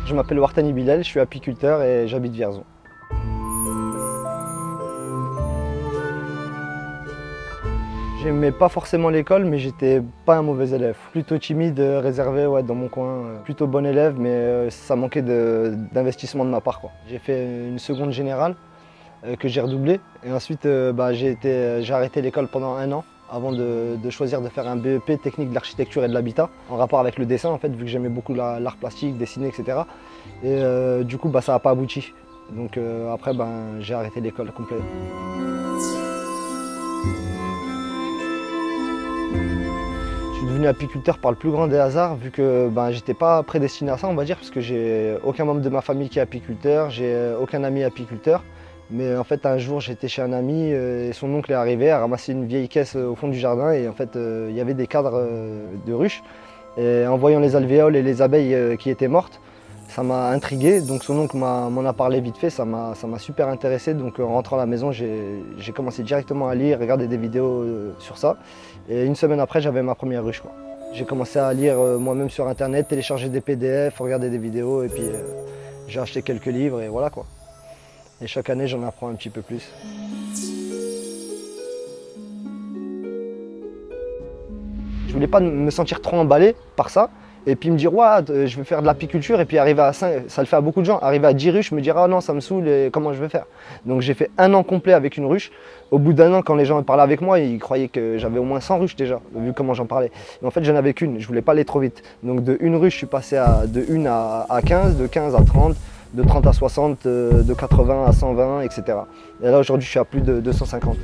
Je m'appelle Wartani Bilal, je suis apiculteur et j'habite Vierzon. J'aimais pas forcément l'école, mais j'étais pas un mauvais élève. Plutôt timide, réservé dans mon coin. Plutôt bon élève, mais ça manquait d'investissement de ma part, quoi. J'ai fait une seconde générale que j'ai redoublée. Et ensuite, j'ai arrêté l'école pendant 1 an avant de choisir de faire un BEP technique de l'architecture et de l'habitat, en rapport avec le dessin, en fait, vu que j'aimais beaucoup l'art plastique, dessiner, etc. Et du coup, ça n'a pas abouti. Donc après, j'ai arrêté l'école complète. Je suis devenu apiculteur par le plus grand des hasards, vu que j'étais pas prédestiné à ça, on va dire, parce que j'ai aucun membre de ma famille qui est apiculteur, j'ai aucun ami apiculteur. Mais en fait, un jour, j'étais chez un ami et son oncle est arrivé à ramasser une vieille caisse au fond du jardin et en fait, il y avait des cadres de ruches. Et en voyant les alvéoles et les abeilles qui étaient mortes, ça m'a intrigué. Donc son oncle m'en a parlé vite fait, ça m'a super intéressé. Donc en rentrant à la maison, j'ai commencé directement à lire, regarder des vidéos sur ça. Et une semaine après, j'avais ma première ruche, quoi. J'ai commencé à lire moi-même sur internet, télécharger des PDF, regarder des vidéos et puis j'ai acheté quelques livres et voilà, quoi. Et chaque année, j'en apprends un petit peu plus. Je voulais pas me sentir trop emballé par ça et puis me dire ouais, je vais faire de l'apiculture et puis arriver à 5, ça le fait à beaucoup de gens, arriver à 10 ruches, me dire ah non, ça me saoule et comment je vais faire. Donc j'ai fait 1 an complet avec une ruche. Au bout d'1 an, quand les gens parlaient avec moi, ils croyaient que j'avais au moins 100 ruches déjà, vu comment j'en parlais. Mais en fait, j'en avais qu'une, je voulais pas aller trop vite. Donc de une ruche, je suis passé de 1 à 15, de 15 à 30. De 30 à 60, de 80 à 120, etc. Et là aujourd'hui je suis à plus de 250.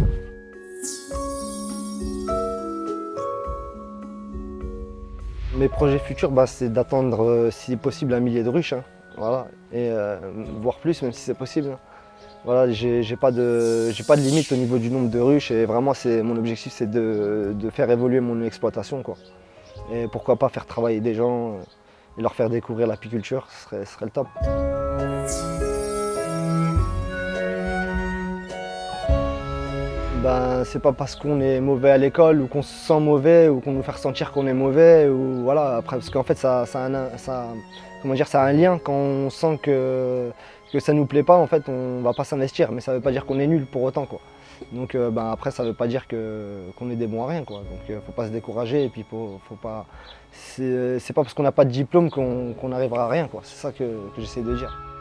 Mes projets futurs, c'est d'attendre si possible 1 millier de ruches, hein. Voilà. Et voire plus même si c'est possible, hein. Voilà, j'ai pas de limite au niveau du nombre de ruches et vraiment mon objectif c'est de faire évoluer mon exploitation, quoi. Et pourquoi pas faire travailler des gens et leur faire découvrir l'apiculture, ce serait le top. C'est pas parce qu'on est mauvais à l'école ou qu'on se sent mauvais ou qu'on nous fait ressentir qu'on est mauvais ou voilà, après, parce qu'en fait ça a un lien. Quand on sent que ça nous plaît pas, en fait on va pas s'investir, mais ça veut pas dire qu'on est nul pour autant, quoi. Donc après ça veut pas dire qu'on est des bons à rien, quoi. Donc faut pas se décourager et puis faut pas, c'est pas parce qu'on n'a pas de diplôme qu'on n'arrivera à rien, quoi. C'est ça que j'essaie de dire.